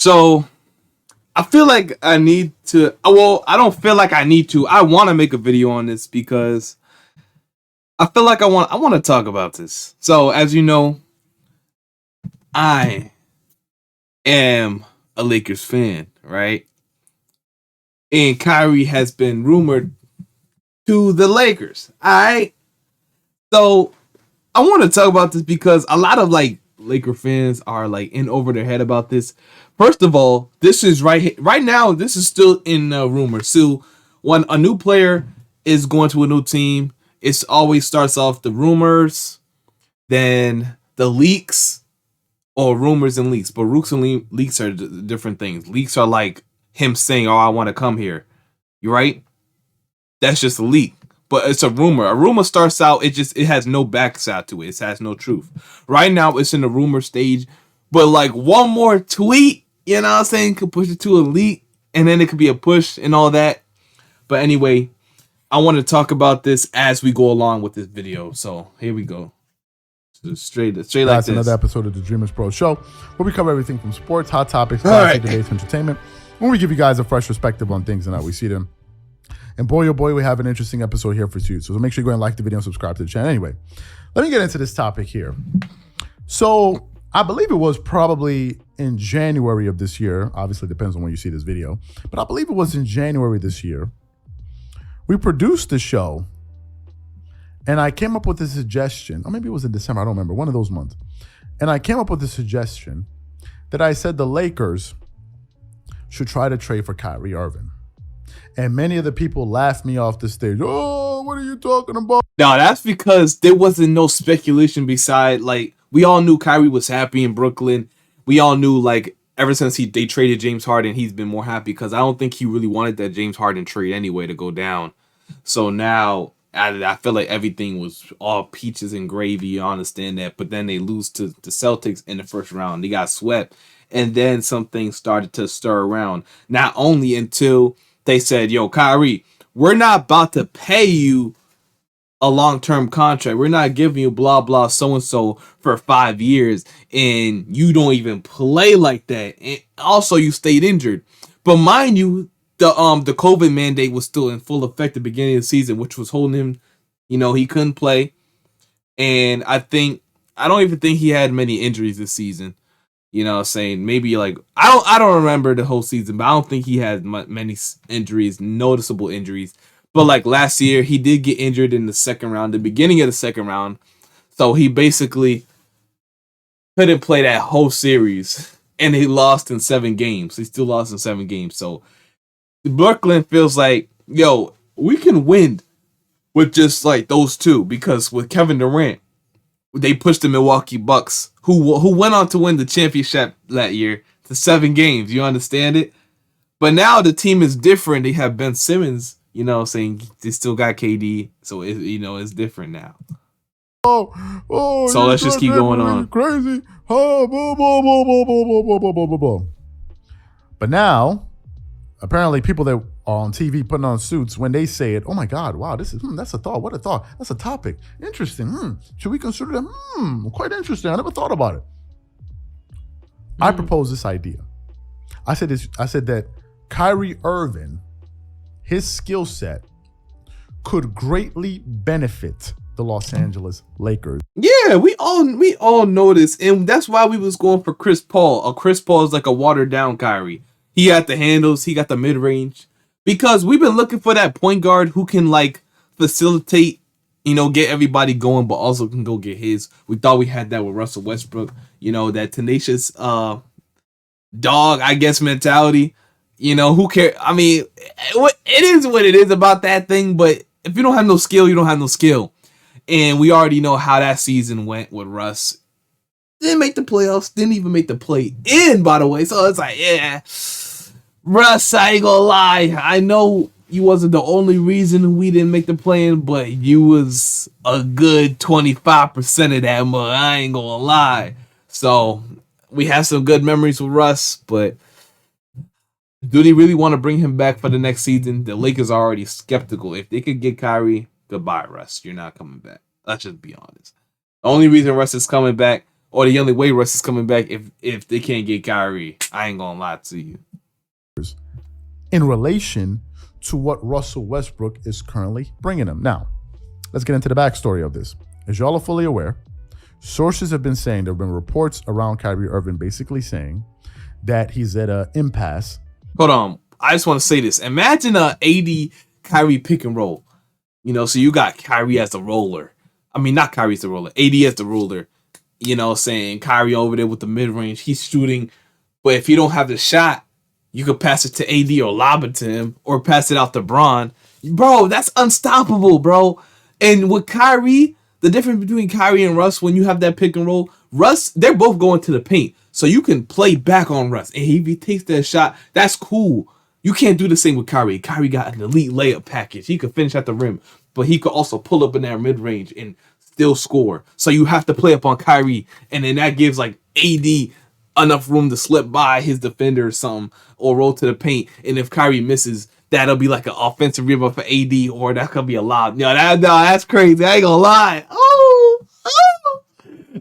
So I feel like I need to. Well, I don't feel like I need to. I want to make a video on this because I feel like I want to talk about this. So as you know, I am a Lakers fan, right? And Kyrie has been rumored to the Lakers. All right. So I want to talk about this because a lot of like Laker fans are like in over their head about this. First of all, this is right now. This is still in rumor. So when a new player is going to a new team, it always starts off the rumors, then the leaks, or rumors and leaks. But rumors and leaks are different things. Leaks are like him saying, "Oh, I want to come here." You right? That's just a leak. But it's a rumor. A rumor starts out, it has no backside to it. It has no truth. Right now, it's in the rumor stage. But like one more tweet, you know what I'm saying, could push it to a leak. And then it could be a push and all that. But anyway, I want to talk about this as we go along with this video. So here we go. So straight like That's this. Another episode of the Dreamers Pro Show, where we cover everything from sports, hot topics, classic debates, entertainment, when we give you guys a fresh perspective on things and how we see them. And boy, oh boy, we have an interesting episode here for you. So make sure you go and like the video and subscribe to the channel. Anyway, let me get into this topic here. So I believe it was probably in January of this year. Obviously, it depends on when you see this video. But I believe it was in January this year. We produced the show. And I came up with a suggestion. Or maybe it was in December. I don't remember. One of those months. And I came up with a suggestion that I said the Lakers should try to trade for Kyrie Irving. And many of the people laughed me off the stage. Oh, what are you talking about? No, that's because there wasn't no speculation beside, like, we all knew Kyrie was happy in Brooklyn. We all knew, like, ever since they traded James Harden, he's been more happy because I don't think he really wanted that James Harden trade anyway to go down. So now I feel like everything was all peaches and gravy. I understand that. But then they lose to the Celtics in the first round. They got swept. And then some things started to stir around. Not only until they said, yo, Kyrie, we're not about to pay you a long-term contract. We're not giving you blah, blah, so-and-so for 5 years. And you don't even play like that. And also, you stayed injured. But mind you, the COVID mandate was still in full effect at the beginning of the season, which was holding him, he couldn't play. And I don't even think he had many injuries this season. You know what I'm saying? Maybe like, I don't remember the whole season, but I don't think he had many injuries, noticeable injuries. But like last year, he did get injured in the second round, the beginning of the second round. So he basically couldn't play that whole series. And he lost in 7 games. He still lost in 7 games. So Brooklyn feels like, yo, we can win with just like those two. Because with Kevin Durant, they pushed the Milwaukee Bucks, who went on to win the championship that year, to 7 games. You understand it? But now the team is different. They have Ben Simmons, saying they still got KD. So, it's different now. So let's just keep going on. Crazy. But now, apparently people that are on TV putting on suits, when they say it, oh my God, wow, that's a thought. What a thought. That's a topic. Interesting. Should we consider that? Quite interesting. I never thought about it. I proposed this idea. I said that Kyrie Irving, his skill set could greatly benefit the Los Angeles Lakers. Yeah, we all know this, and that's why we was going for Chris Paul. Chris Paul is like a watered down Kyrie. He got the handles, he got the mid range. Because we've been looking for that point guard who can like facilitate, get everybody going, but also can go get his. We thought we had that with Russell Westbrook. That tenacious dog, I guess, mentality. Who cares? I mean, it is what it is about that thing, but if you don't have no skill, you don't have no skill. And we already know how that season went with Russ. Didn't make the playoffs, didn't even make the play-in, by the way. So it's like, yeah, Russ, I ain't gonna lie. I know you wasn't the only reason we didn't make the play-in, but you was a good 25% of that, but I ain't gonna lie. So we have some good memories with Russ, but do they really want to bring him back for the next season? The Lakers are already skeptical. If they could get Kyrie, goodbye, Russ. You're not coming back. Let's just be honest. The only reason Russ is coming back or the only way Russ is coming back if they can't get Kyrie. I ain't gonna lie to you. In relation to what Russell Westbrook is currently bringing them. Now, let's get into the backstory of this. As y'all are fully aware, sources have been saying, there have been reports around Kyrie Irving basically saying that he's at an impasse. Hold on. I just want to say this. Imagine a AD Kyrie pick and roll. You know, so you got Kyrie as the roller. I mean, not Kyrie as the roller. AD as the ruler. You know, saying Kyrie over there with the mid-range. He's shooting. But if you don't have the shot, you could pass it to AD or lob it to him or pass it out to Bron. Bro, that's unstoppable, bro. And with Kyrie, the difference between Kyrie and Russ, when you have that pick and roll, Russ, they're both going to the paint. So you can play back on Russ. And if he takes that shot, that's cool. You can't do the same with Kyrie. Kyrie got an elite layup package. He could finish at the rim, but he could also pull up in that mid-range and still score. So you have to play up on Kyrie, and then that gives like AD enough room to slip by his defender or something, or roll to the paint. And if Kyrie misses, that'll be like an offensive rebound for AD, or that could be a lob. That's crazy. I ain't gonna lie. Oh,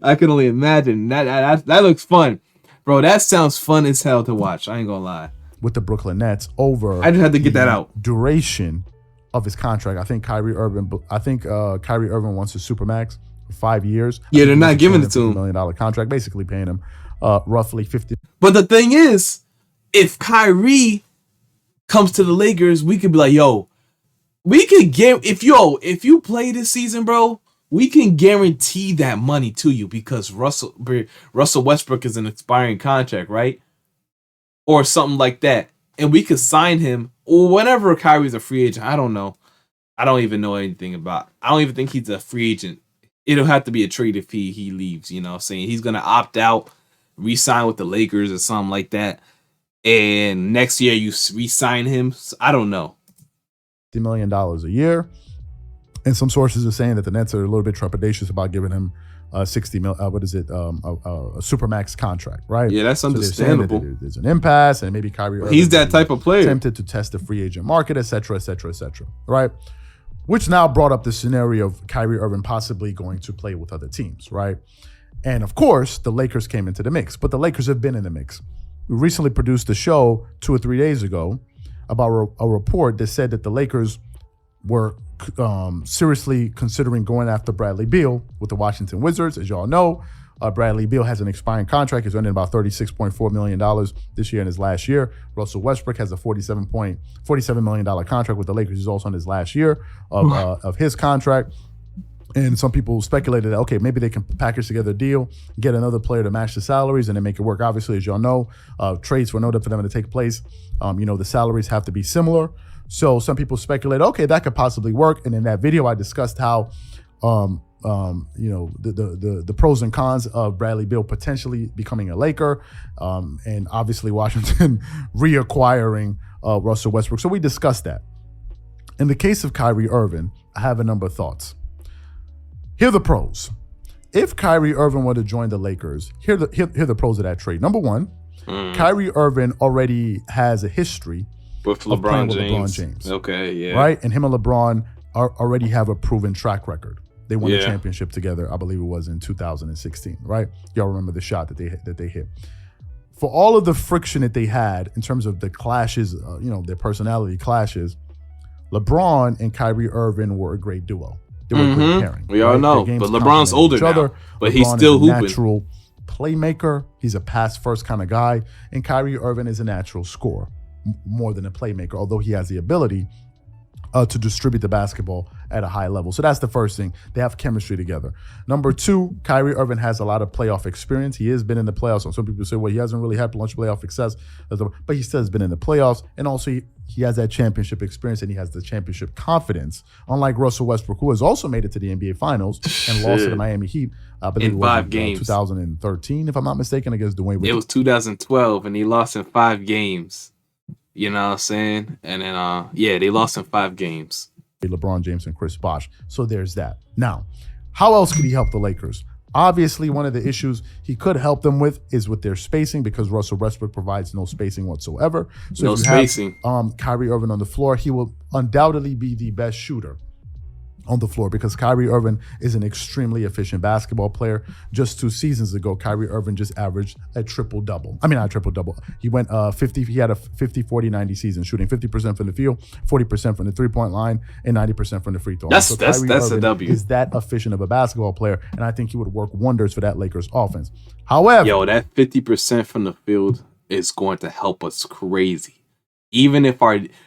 I can only imagine. That looks fun, bro. That sounds fun as hell to watch. I ain't gonna lie. With the Brooklyn Nets over, I just had to get that out. Duration of his contract. I think Kyrie Irving wants a supermax for 5 years. Yeah, they're not giving it to him. $1 million contract, basically paying him roughly 50. But the thing is, if Kyrie comes to the Lakers, we could be like, yo, we can get if you play this season, bro, we can guarantee that money to you because Russell Westbrook is an expiring contract, right? Or something like that. And we could sign him or whenever Kyrie's a free agent. I don't know. I don't even know anything about. I don't even think he's a free agent. It'll have to be a trade if he leaves, you know, saying he's going to opt out, re-sign with the Lakers or something like that. And next year you re-sign him. I don't know. $50 million a year. And some sources are saying that the Nets are a little bit trepidatious about giving him a supermax contract, right? Yeah, that's understandable. So there's an impasse, and maybe Kyrie Irving, he's that type of player, tempted to test the free agent market, etc., right? Which now brought up the scenario of Kyrie Irving possibly going to play with other teams, right? And of course, the Lakers came into the mix, but the Lakers have been in the mix. We recently produced a show 2 or 3 days ago about a report that said that the Lakers were seriously considering going after Bradley Beal with the Washington Wizards. As y'all know, Bradley Beal has an expiring contract. He's earning about $36.4 million this year in his last year. Russell Westbrook has a $47 million contract with the Lakers. He's also in his last year of his contract. And some people speculated that, okay, maybe they can package together a deal, get another player to match the salaries, and then make it work. Obviously, as y'all know, trades, in order for them to take place, the salaries have to be similar. So some people speculate, okay, that could possibly work. And in that video, I discussed how, the pros and cons of Bradley Beal potentially becoming a Laker, and obviously Washington reacquiring Russell Westbrook. So we discussed that. In the case of Kyrie Irving, I have a number of thoughts. Here are the pros. If Kyrie Irving were to join the Lakers, here are the pros of that trade. Number one, Kyrie Irving already has a history with LeBron James. Okay, yeah. Right? And him and LeBron already have a proven track record. They won the championship together, I believe it was in 2016, right? Y'all remember the shot that they hit. For all of the friction that they had in terms of the clashes, their personality clashes, LeBron and Kyrie Irving were a great duo. They were a great pairing. We all know, but LeBron's older now, but he's still hooping. Natural playmaker. He's a pass-first kind of guy. And Kyrie Irving is a natural scorer, more than a playmaker, although he has the ability to distribute the basketball at a high level. So that's the first thing. They have chemistry together. Number two, Kyrie Irving has a lot of playoff experience. He has been in the playoffs. Some people say, well, he hasn't really had much playoff success, but he still has been in the playoffs. And also he has that championship experience and he has the championship confidence. Unlike Russell Westbrook, who has also made it to the NBA Finals and lost to the Miami Heat, I believe in 5 games. 2013, if I'm not mistaken, against Dwayne Wade. It was 2012 and he lost in 5 games. You know what I'm saying? And then, they lost in 5 games. LeBron James and Chris Bosh. So there's that. Now, how else could he help the Lakers? Obviously, one of the issues he could help them with is with their spacing, because Russell Westbrook provides no spacing whatsoever. So if you have Kyrie Irving on the floor, he will undoubtedly be the best shooter on the floor because Kyrie Irving is an extremely efficient basketball player. Just 2 seasons ago, Kyrie Irving just averaged a triple double. I mean, not a triple double. He went 50. He had a 50, 40, 90 season, shooting 50% from the field, 40% from the 3-point line, and 90% from the free throw line. That's a W. Is that efficient of a basketball player, and I think he would work wonders for that Lakers offense. However, that 50% from the field is going to help us crazy. Even if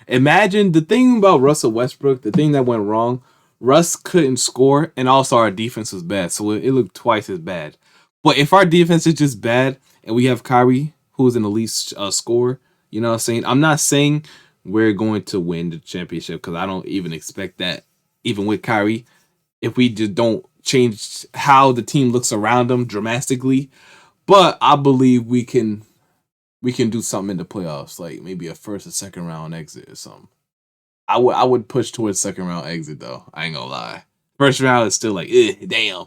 imagine the thing about Russell Westbrook, the thing that went wrong. Russ couldn't score, and also our defense was bad, so it looked twice as bad. But if our defense is just bad, and we have Kyrie, who's an elite scorer, you know what I'm saying? I'm not saying we're going to win the championship, because I don't even expect that, even with Kyrie, if we just don't change how the team looks around them dramatically. But I believe we can do something in the playoffs, like maybe a first or second round exit or something. I would push towards second round exit though. I ain't gonna lie. First round is still like, damn.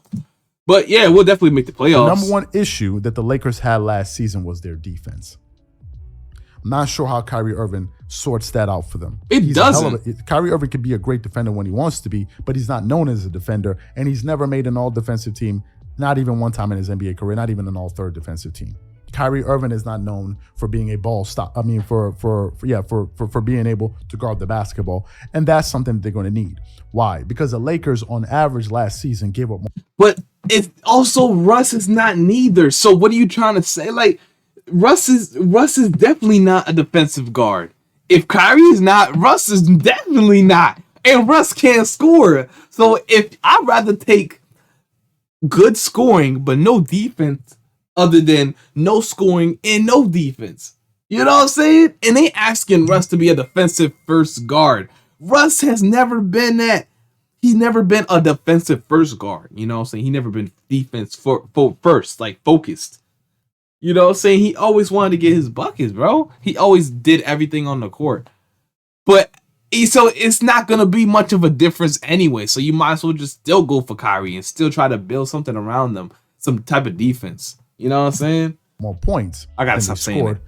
But yeah, we'll definitely make the playoffs. The number one issue that the Lakers had last season was their defense. I'm not sure how Kyrie Irving sorts that out for them. It doesn't. Kyrie Irving could be a great defender when he wants to be, but he's not known as a defender, and he's never made an all-defensive team, not even one time in his NBA career, not even an all-third defensive team. Kyrie Irving is not known for being a ball stop. I mean, for being able to guard the basketball, and that's something that they're going to need. Why? Because the Lakers, on average, last season gave up more. But it's also Russ is not neither. So what are you trying to say? Like Russ is definitely not a defensive guard. If Kyrie is not, Russ is definitely not, and Russ can't score. So if I'd rather take good scoring but no defense. Other than no scoring and no defense. You know what I'm saying? And they asking Russ to be a defensive first guard. Russ has never been that. He's never been a defensive first guard. You know what I'm saying? He never been defense first, like focused. You know what I'm saying? He always wanted to get his buckets, bro. He always did everything on the court. But so it's not going to be much of a difference anyway. So you might as well just still go for Kyrie and still try to build something around them. Some type of defense. You know what I'm saying? More points. I gotta stop saying it.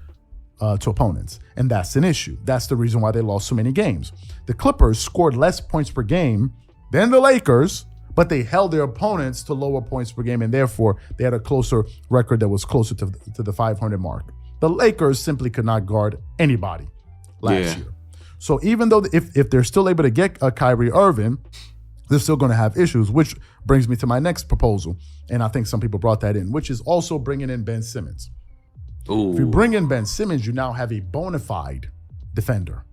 To opponents, and that's an issue. That's the reason why they lost so many games. The Clippers scored less points per game than the Lakers, but they held their opponents to lower points per game, and therefore they had a closer record that was closer to the 500 mark. The Lakers simply could not guard anybody last year. So even though if they're still able to get a Kyrie Irving, they're still going to have issues, which brings me to my next proposal. And I think some people brought that in, which is also bringing in Ben Simmons. Ooh. If you bring in Ben Simmons, you now have a bona fide defender,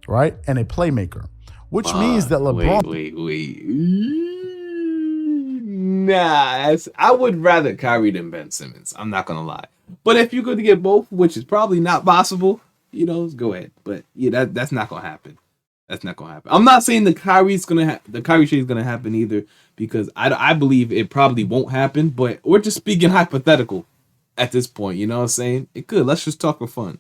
right? And a playmaker, which means that LeBron... Wait. Nah, I would rather Kyrie than Ben Simmons. I'm not going to lie. But if you're going to get both, which is probably not possible, go ahead. But yeah, that's not going to happen. That's not gonna happen. I'm not saying the Kyrie trade is gonna happen either, because I believe it probably won't happen. But we're just speaking hypothetical at this point. You know what I'm saying? It could. Let's just talk for fun.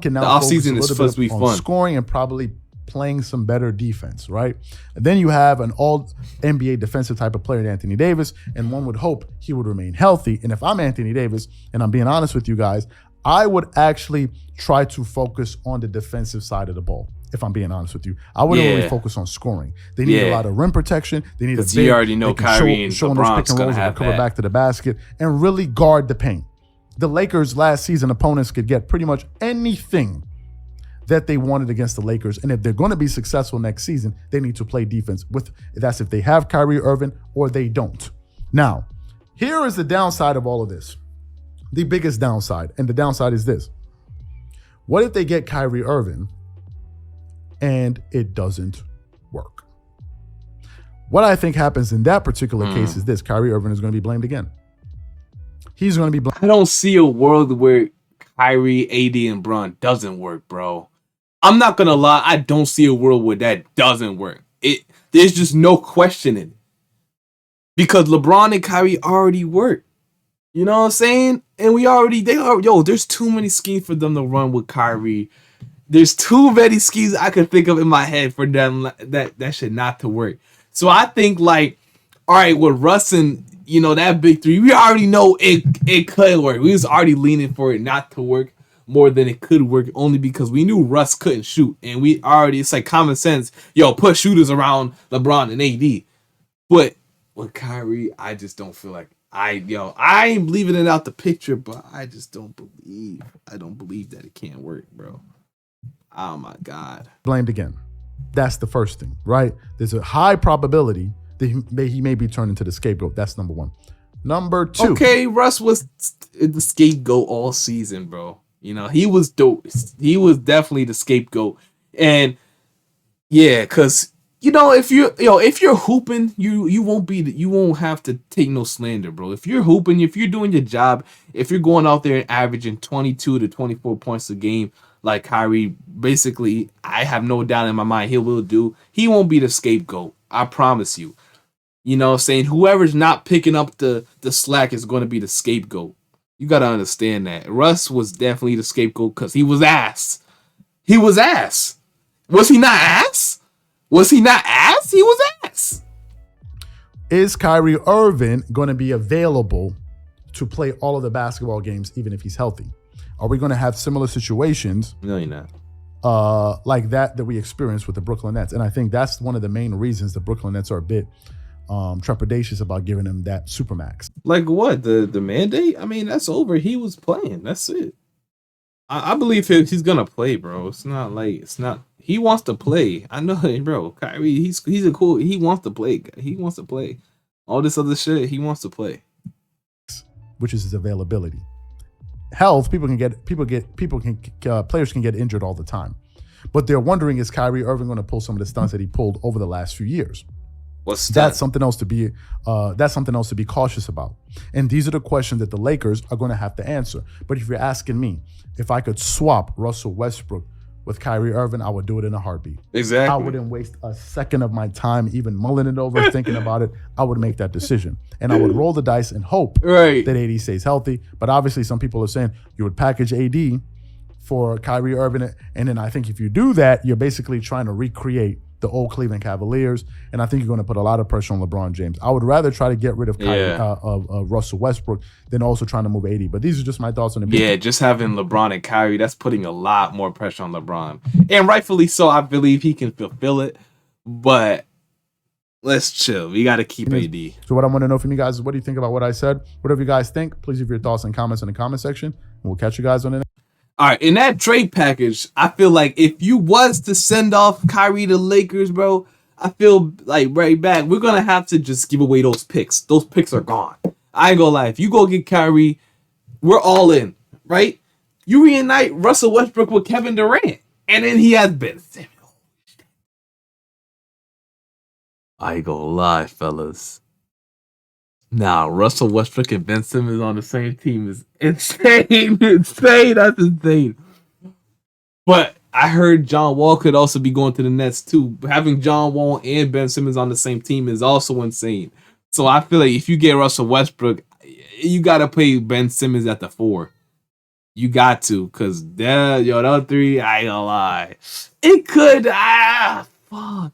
Can now the offseason is supposed to be fun, scoring and probably playing some better defense, right? And then you have an all NBA defensive type of player, Anthony Davis, and one would hope he would remain healthy. And if I'm Anthony Davis, and I'm being honest with you guys, I would actually try to focus on the defensive side of the ball. If I'm being honest with you, I wouldn't really focus on scoring. They need a lot of rim protection. They need a big, you already know Kyrie and LeBron's gonna have cover back to the basket and really guard the paint. The Lakers last season opponents could get pretty much anything that they wanted against the Lakers, and if they're going to be successful next season, they need to play defense. That's if they have Kyrie Irving or they don't. Now, here is the downside of all of this. The biggest downside, and the downside is this: what if they get Kyrie Irving and it doesn't work? What I think happens in that particular case is this: Kyrie Irving is going to be blamed again. He's going to be blamed. I don't see a world where Kyrie, AD, and Bron doesn't work, bro. I'm not going to lie. I don't see a world where that doesn't work. There's just no questioning, because LeBron and Kyrie already work. You know what I'm saying? And there's too many schemes for them to run with Kyrie. There's too many schemes I could think of in my head for them that should not to work. So I think, like, all right, with Russ and, that big three, we already know it could work. We was already leaning for it not to work more than it could work, only because we knew Russ couldn't shoot, and it's like common sense. Yo, put shooters around LeBron and AD. But with Kyrie, I just don't feel like I ain't leaving it out the picture, but I just don't believe. I don't believe that it can't work, bro. Oh my God. Blamed again. That's the first thing, right? There's a high probability that he may be turned into the scapegoat. That's number one. Number two. Okay, Russ was the scapegoat all season, bro. You know, he was dope. He was definitely the scapegoat. And yeah, cause if you're hooping, you won't have to take no slander, bro. If you're hooping, if you're doing your job, if you're going out there and averaging 22 to 24 points a game, like Kyrie, basically, I have no doubt in my mind he will do. He won't be the scapegoat. I promise you. You know what I'm saying? Whoever's not picking up the slack is going to be the scapegoat. You got to understand that. Russ was definitely the scapegoat because he was ass. He was ass. Was he not ass? Was he not ass? He was ass. Is Kyrie Irving going to be available to play all of the basketball games, even if he's healthy? Are we going to have similar situations? No, you're not. Like that we experienced with the Brooklyn Nets? And I think that's one of the main reasons the Brooklyn Nets are a bit trepidatious about giving him that supermax. Like what? The mandate? I mean, that's over. He was playing. That's it. I believe he's gonna play, bro. It's not. He wants to play. I know, bro. Kyrie, he's a cool. He wants to play. He wants to play. All this other shit, he wants to play. Which is his availability. Health, players can get injured all the time, but they're wondering, is Kyrie Irving going to pull some of the stunts that he pulled over the last few years? What's that? That's something else to be cautious about. And these are the questions that the Lakers are going to have to answer. But if you're asking me, if I could swap Russell Westbrook with Kyrie Irving, I would do it in a heartbeat. Exactly. I wouldn't waste a second of my time even mulling it over, thinking about it. I would make that decision. And I would roll the dice and hope that AD stays healthy. But obviously, some people are saying you would package AD for Kyrie Irving. And then I think if you do that, you're basically trying to recreate the old Cleveland Cavaliers, and I think you're going to put a lot of pressure on LeBron James. I would rather try to get rid of Russell Westbrook than also trying to move AD. But these are just my thoughts on it. Yeah, just having LeBron and Kyrie, that's putting a lot more pressure on LeBron. And rightfully so, I believe he can fulfill it. But let's chill. We got to keep AD. So what I want to know from you guys is, what do you think about what I said? Whatever you guys think, please leave your thoughts and comments in the comment section. And we'll catch you guys on the next. All right, in that trade package, I feel like if you was to send off Kyrie to Lakers, bro, I feel like right back, we're going to have to just give away those picks. Those picks are gone. I ain't going to lie. If you go get Kyrie, we're all in, right? You reunite Russell Westbrook with Kevin Durant, and then he has Ben Simmons. I ain't going to lie, fellas. Now, Russell Westbrook and Ben Simmons on the same team is insane. Insane. That's insane. But I heard John Wall could also be going to the Nets too. Having John Wall and Ben Simmons on the same team is also insane. So I feel like if you get Russell Westbrook, you got to play Ben Simmons at the 4. You got to, because that 3, I ain't gonna lie. It could, fuck.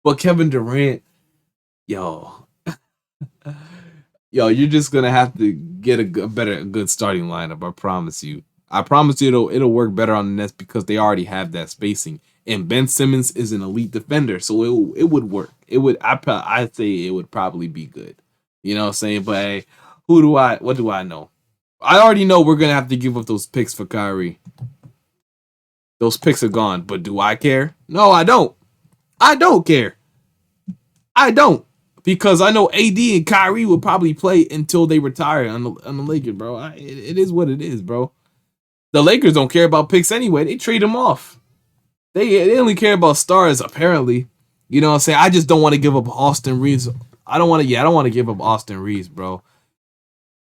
But Kevin Durant, you're just gonna have to get a good starting lineup. I promise you. It'll work better on the Nets because they already have that spacing. And Ben Simmons is an elite defender, so it would work. I'd say it would probably be good. You know what I'm saying? But hey, what do I know? I already know we're gonna have to give up those picks for Kyrie. Those picks are gone. But do I care? No, I don't. I don't care. I don't. Because I know AD and Kyrie will probably play until they retire on the Lakers, bro. It is what it is, bro. The Lakers don't care about picks anyway. They trade them off. They only care about stars, apparently. You know what I'm saying? I just don't want to give up Austin Reeves. I don't want to give up Austin Reeves, bro.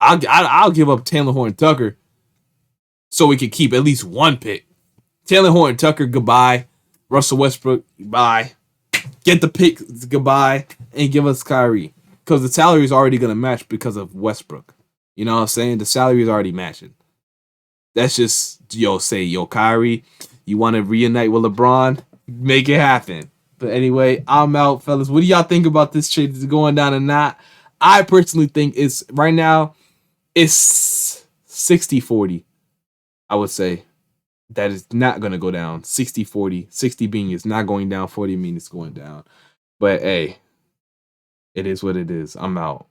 I'll give up Taylor Horton-Tucker so we can keep at least one pick. Taylor Horton-Tucker, goodbye. Russell Westbrook, bye. Get the pick, goodbye, and give us Kyrie. Because the salary is already going to match because of Westbrook. You know what I'm saying? The salary is already matching. That's just, Kyrie, you want to reunite with LeBron? Make it happen. But anyway, I'm out, fellas. What do y'all think about this trade? Is it going down or not? I personally think right now, it's 60-40, I would say. that is not going to go down 60-40. 60 being it's not going down, 40 mean it's going down. But hey, it is what it is. I'm out.